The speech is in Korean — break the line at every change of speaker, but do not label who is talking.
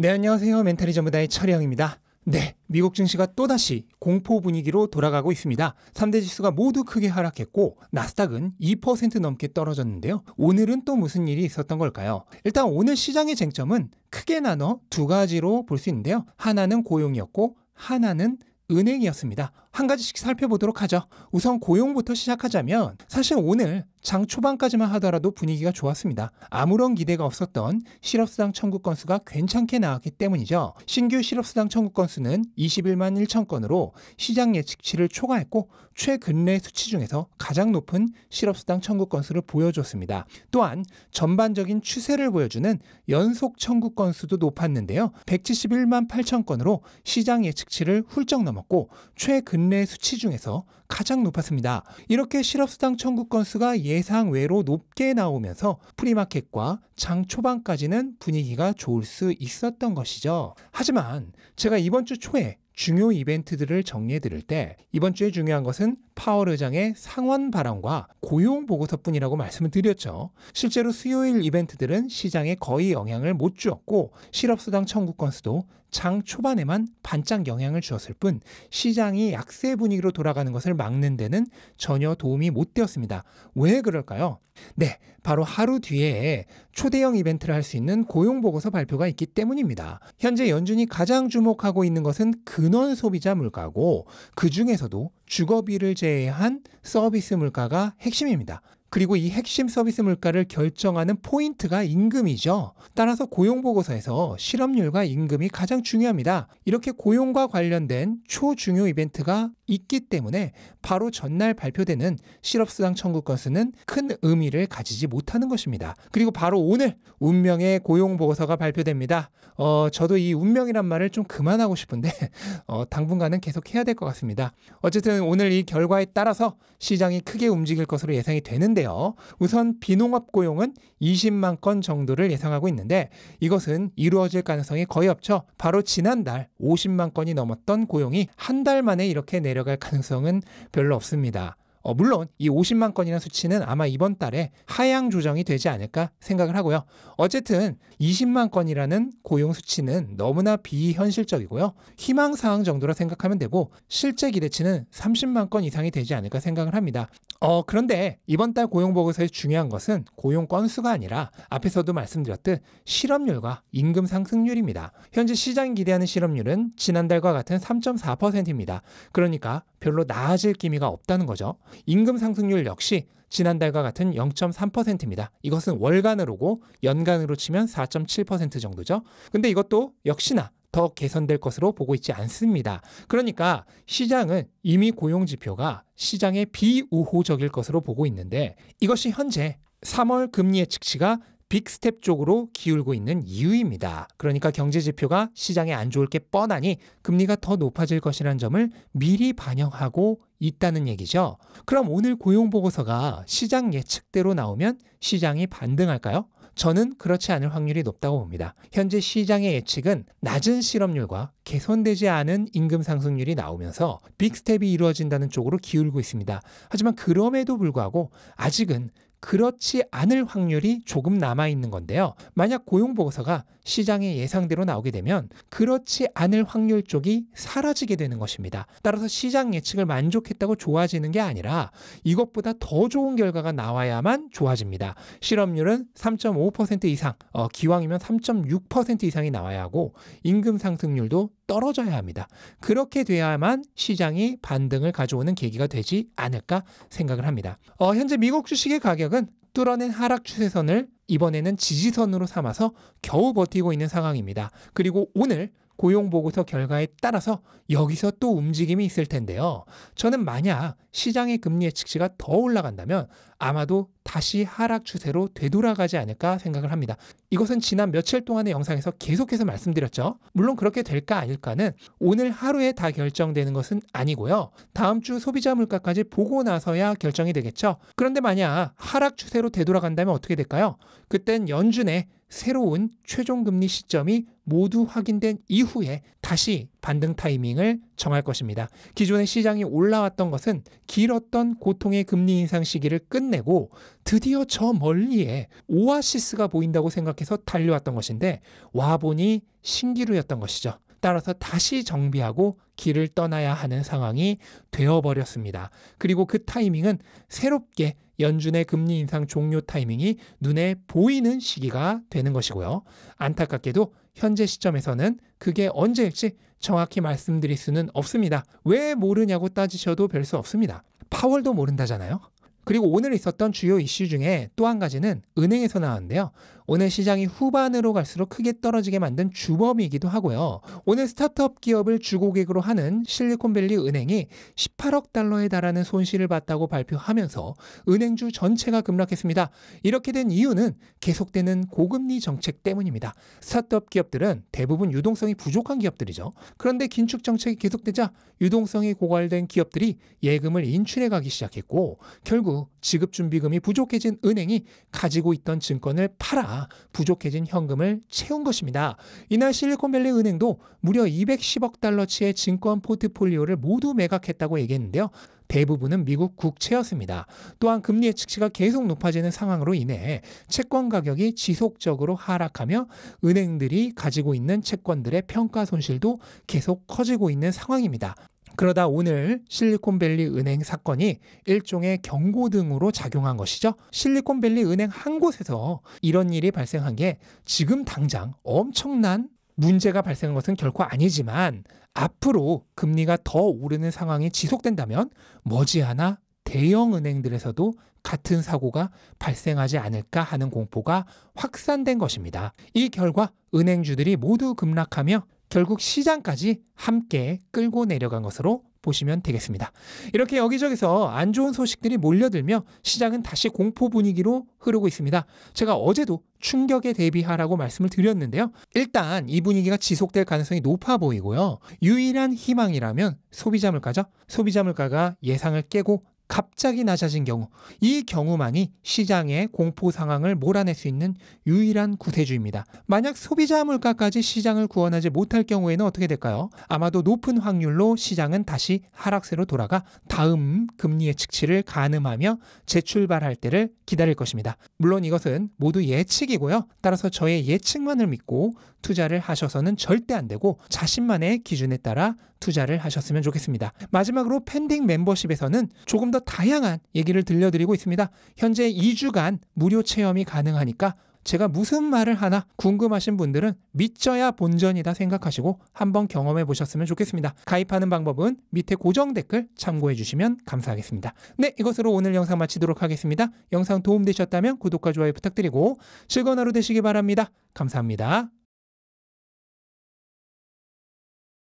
네, 안녕하세요. 멘탈이 전부다의 철영입니다. 네, 미국 증시가 또다시 공포 분위기로 돌아가고 있습니다. 3대 지수가 모두 크게 하락했고 나스닥은 2% 넘게 떨어졌는데요. 오늘은 또 무슨 일이 있었던 걸까요? 일단 오늘 시장의 쟁점은 크게 나눠 두 가지로 볼 수 있는데요. 하나는 고용이었고 하나는 은행이었습니다. 한 가지씩 살펴보도록 하죠. 우선 고용부터 시작하자면 사실 오늘 장 초반까지만 하더라도 분위기가 좋았습니다. 아무런 기대가 없었던 실업수당 청구 건수가 괜찮게 나왔기 때문이죠. 신규 실업수당 청구 건수는 21만 1천 건으로 시장 예측치를 초과했고 최근래 수치 중에서 가장 높은 실업수당 청구 건수를 보여줬습니다. 또한 전반적인 추세를 보여주는 연속 청구 건수도 높았는데요. 171만 8천 건으로 시장 예측치를 훌쩍 넘었고 최근래 수치 중에서 가장 높았습니다. 이렇게 실업수당 청구 건수가 예상 외로 높게 나오면서 프리마켓과 장 초반까지는 분위기가 좋을 수 있었던 것이죠. 하지만 제가 이번 주 초에 중요 이벤트들을 정리해 드릴 때 이번 주에 중요한 것은 파월 의장의 상원 발언과 고용 보고서뿐이라고 말씀을 드렸죠. 실제로 수요일 이벤트들은 시장에 거의 영향을 못 주었고 실업수당 청구 건수도 장 초반에만 반짝 영향을 주었을 뿐 시장이 약세 분위기로 돌아가는 것을 막는 데는 전혀 도움이 못 되었습니다. 왜 그럴까요? 네, 바로 하루 뒤에 초대형 이벤트를 할 수 있는 고용보고서 발표가 있기 때문입니다. 현재 연준이 가장 주목하고 있는 것은 근원 소비자 물가고 그 중에서도 주거비를 제외한 서비스 물가가 핵심입니다. 그리고 이 핵심 서비스 물가를 결정하는 포인트가 임금이죠. 따라서 고용보고서에서 실업률과 임금이 가장 중요합니다. 이렇게 고용과 관련된 초중요 이벤트가 있기 때문에 바로 전날 발표되는 실업수당 청구 건수는 큰 의미를 가지지 못하는 것입니다. 그리고 바로 오늘 운명의 고용보고서가 발표됩니다. 저도 이 운명이란 말을 좀 그만하고 싶은데 당분간은 계속 해야 될 것 같습니다. 어쨌든 오늘 이 결과에 따라서 시장이 크게 움직일 것으로 예상이 되는데요. 우선 비농업 고용은 20만 건 정도를 예상하고 있는데 이것은 이루어질 가능성이 거의 없죠. 바로 지난달 50만 건이 넘었던 고용이 한 달 만에 이렇게 내려갈 가능성은 별로 없습니다. 물론 이 50만 건이라는 수치는 아마 이번 달에 하향 조정이 되지 않을까 생각을 하고요. 어쨌든 20만 건이라는 고용 수치는 너무나 비현실적이고요. 희망사항 정도로 생각하면 되고 실제 기대치는 30만 건 이상이 되지 않을까 생각을 합니다. 그런데 이번 달 고용보고서의 중요한 것은 고용 건수가 아니라 앞에서도 말씀드렸듯 실업률과 임금 상승률입니다. 현재 시장이 기대하는 실업률은 지난달과 같은 3.4%입니다. 그러니까 별로 나아질 기미가 없다는 거죠. 임금 상승률 역시 지난달과 같은 0.3%입니다. 이것은 월간으로고 연간으로 치면 4.7% 정도죠. 근데 이것도 역시나 더 개선될 것으로 보고 있지 않습니다. 그러니까 시장은 이미 고용 지표가 시장에 비우호적일 것으로 보고 있는데 이것이 현재 3월 금리 예측치가 빅스텝 쪽으로 기울고 있는 이유입니다. 그러니까 경제 지표가 시장에 안 좋을 게 뻔하니 금리가 더 높아질 것이라는 점을 미리 반영하고 있다는 얘기죠. 그럼 오늘 고용 보고서가 시장 예측대로 나오면 시장이 반등할까요? 저는 그렇지 않을 확률이 높다고 봅니다. 현재 시장의 예측은 낮은 실업률과 개선되지 않은 임금 상승률이 나오면서 빅스텝이 이루어진다는 쪽으로 기울고 있습니다. 하지만 그럼에도 불구하고 아직은 그렇지 않을 확률이 조금 남아있는 건데요. 만약 고용보고서가 시장의 예상대로 나오게 되면 그렇지 않을 확률 쪽이 사라지게 되는 것입니다. 따라서 시장 예측을 만족했다고 좋아지는 게 아니라 이것보다 더 좋은 결과가 나와야만 좋아집니다. 실업률은 3.5% 이상, 기왕이면 3.6% 이상이 나와야 하고 임금 상승률도 떨어져야 합니다. 그렇게 돼야만 시장이 반등을 가져오는 계기가 되지 않을까 생각을 합니다. 현재 미국 주식의 가격은 뚫어낸 하락 추세선을 이번에는 지지선으로 삼아서 겨우 버티고 있는 상황입니다. 그리고 오늘 고용보고서 결과에 따라서 여기서 또 움직임이 있을 텐데요. 저는 만약 시장의 금리 예측치가 더 올라간다면 아마도 다시 하락 추세로 되돌아가지 않을까 생각을 합니다. 이것은 지난 며칠 동안의 영상에서 계속해서 말씀드렸죠. 물론 그렇게 될까 아닐까는 오늘 하루에 다 결정되는 것은 아니고요. 다음 주 소비자 물가까지 보고 나서야 결정이 되겠죠. 그런데 만약 하락 추세로 되돌아간다면 어떻게 될까요? 그땐 연준의 새로운 최종금리 시점이 모두 확인된 이후에 다시 반등 타이밍을 정할 것입니다. 기존의 시장이 올라왔던 것은 길었던 고통의 금리 인상 시기를 끝내고 드디어 저 멀리에 오아시스가 보인다고 생각해서 달려왔던 것인데 와보니 신기루였던 것이죠. 따라서 다시 정비하고 길을 떠나야 하는 상황이 되어버렸습니다. 그리고 그 타이밍은 새롭게 연준의 금리 인상 종료 타이밍이 눈에 보이는 시기가 되는 것이고요. 안타깝게도 현재 시점에서는 그게 언제일지 정확히 말씀드릴 수는 없습니다. 왜 모르냐고 따지셔도 별 수 없습니다. 파월도 모른다잖아요. 그리고 오늘 있었던 주요 이슈 중에 또 한 가지는 은행에서 나왔는데요. 오늘 시장이 후반으로 갈수록 크게 떨어지게 만든 주범이기도 하고요. 오늘 스타트업 기업을 주고객으로 하는 실리콘밸리 은행이 18억 달러에 달하는 손실을 봤다고 발표하면서 은행주 전체가 급락했습니다. 이렇게 된 이유는 계속되는 고금리 정책 때문입니다. 스타트업 기업들은 대부분 유동성이 부족한 기업들이죠. 그런데 긴축 정책이 계속되자 유동성이 고갈된 기업들이 예금을 인출해 가기 시작했고 결국 지급준비금이 부족해진 은행이 가지고 있던 증권을 팔아 부족해진 현금을 채운 것입니다. 이날 실리콘밸리 은행도 무려 210억 달러치의 증권 포트폴리오를 모두 매각했다고 얘기했는데요. 대부분은 미국 국채였습니다. 또한 금리 예측치가 계속 높아지는 상황으로 인해 채권 가격이 지속적으로 하락하며 은행들이 가지고 있는 채권들의 평가 손실도 계속 커지고 있는 상황입니다. 그러다 오늘 실리콘밸리 은행 사건이 일종의 경고등으로 작용한 것이죠. 실리콘밸리 은행 한 곳에서 이런 일이 발생한 게 지금 당장 엄청난 문제가 발생한 것은 결코 아니지만 앞으로 금리가 더 오르는 상황이 지속된다면 머지않아 대형 은행들에서도 같은 사고가 발생하지 않을까 하는 공포가 확산된 것입니다. 이 결과 은행주들이 모두 급락하며 결국 시장까지 함께 끌고 내려간 것으로 보시면 되겠습니다. 이렇게 여기저기서 안 좋은 소식들이 몰려들며 시장은 다시 공포 분위기로 흐르고 있습니다. 제가 어제도 충격에 대비하라고 말씀을 드렸는데요. 일단 이 분위기가 지속될 가능성이 높아 보이고요. 유일한 희망이라면 소비자 물가죠. 소비자 물가가 예상을 깨고 갑자기 낮아진 경우, 이 경우만이 시장의 공포 상황을 몰아낼 수 있는 유일한 구세주입니다. 만약 소비자 물가까지 시장을 구원하지 못할 경우에는 어떻게 될까요? 아마도 높은 확률로 시장은 다시 하락세로 돌아가 다음 금리 예측치를 가늠하며 재출발할 때를 기다릴 것입니다. 물론 이것은 모두 예측이고요. 따라서 저의 예측만을 믿고 투자를 하셔서는 절대 안 되고 자신만의 기준에 따라 투자를 하셨으면 좋겠습니다. 마지막으로 펜딩 멤버십에서는 조금 더 다양한 얘기를 들려드리고 있습니다. 현재 2주간 무료 체험이 가능하니까 제가 무슨 말을 하나 궁금하신 분들은 믿져야 본전이다 생각하시고 한번 경험해 보셨으면 좋겠습니다. 가입하는 방법은 밑에 고정 댓글 참고해 주시면 감사하겠습니다. 네, 이것으로 오늘 영상 마치도록 하겠습니다. 영상 도움되셨다면 구독과 좋아요 부탁드리고 즐거운 하루 되시기 바랍니다. 감사합니다.